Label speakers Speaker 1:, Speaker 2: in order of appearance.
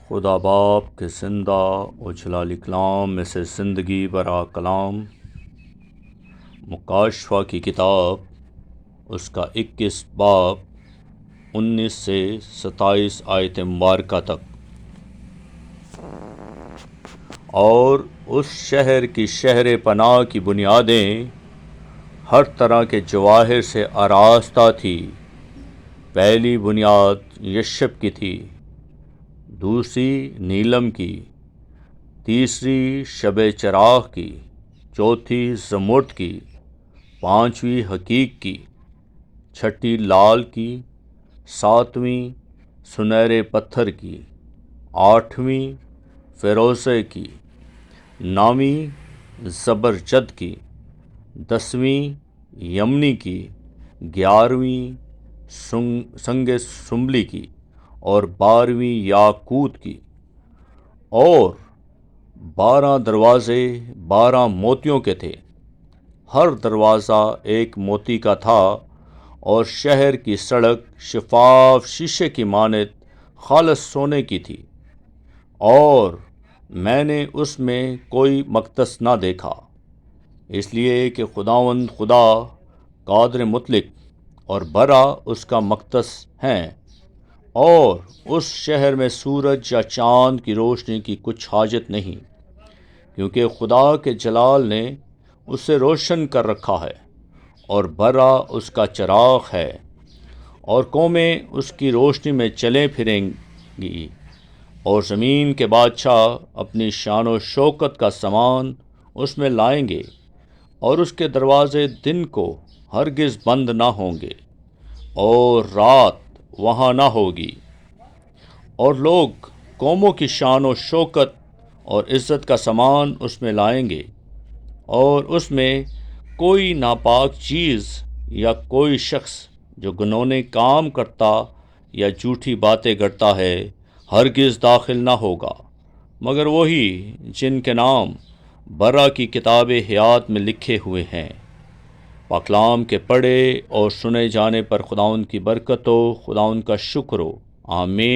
Speaker 1: خدا باپ کے زندہ و جلال کلام میں سے زندگی برا کلام مکاشفہ کی کتاب، اس کا 21 باب 19 سے 27 آیت مبارکہ تک۔ اور اس شہر کی شہر پناہ کی بنیادیں ہر طرح کے جواہر سے آراستہ تھی۔ پہلی بنیاد یشب کی تھی، دوسری نیلم کی، تیسری شب چراغ کی، چوتھی زمرد کی، پانچویں حقیق کی، چھٹی لال کی، ساتویں سنہرے پتھر کی، آٹھویں فیروزے کی، نویں زبرجد کی، 10ویں یمنی کی، 11ویں سنگ سنبلی کی، اور 12ویں یاقوت کی۔ اور 12 دروازے 12 موتیوں کے تھے، ہر دروازہ ایک موتی کا تھا، اور شہر کی سڑک شفاف شیشے کی مانند خالص سونے کی تھی۔ اور میں نے اس میں کوئی مقدس نہ دیکھا، اس لیے کہ خداوند خدا قادر مطلق اور برا اس کا مقدس ہیں، اور اس شہر میں سورج یا چاند کی روشنی کی کچھ حاجت نہیں، کیونکہ خدا کے جلال نے اسے روشن کر رکھا ہے، اور برا اس کا چراغ ہے، اور قومیں اس کی روشنی میں چلیں پھریں گی، اور زمین کے بادشاہ اپنی شان و شوکت کا سامان اس میں لائیں گے، اور اس کے دروازے دن کو ہرگز بند نہ ہوں گے، اور رات وہاں نہ ہوگی۔ اور لوگ قوموں کی شان و شوکت اور عزت کا سامان اس میں لائیں گے، اور اس میں کوئی ناپاک چیز یا کوئی شخص جو گھنونے کام کرتا یا جھوٹی باتیں کرتا ہے ہرگز داخل نہ ہوگا، مگر وہی جن کے نام برا کی کتاب حیات میں لکھے ہوئے ہیں۔ پاکلام کے پڑھے اور سنے جانے پر خداوند کی برکت ہو، خداوند کا شکر ہو۔ آمین۔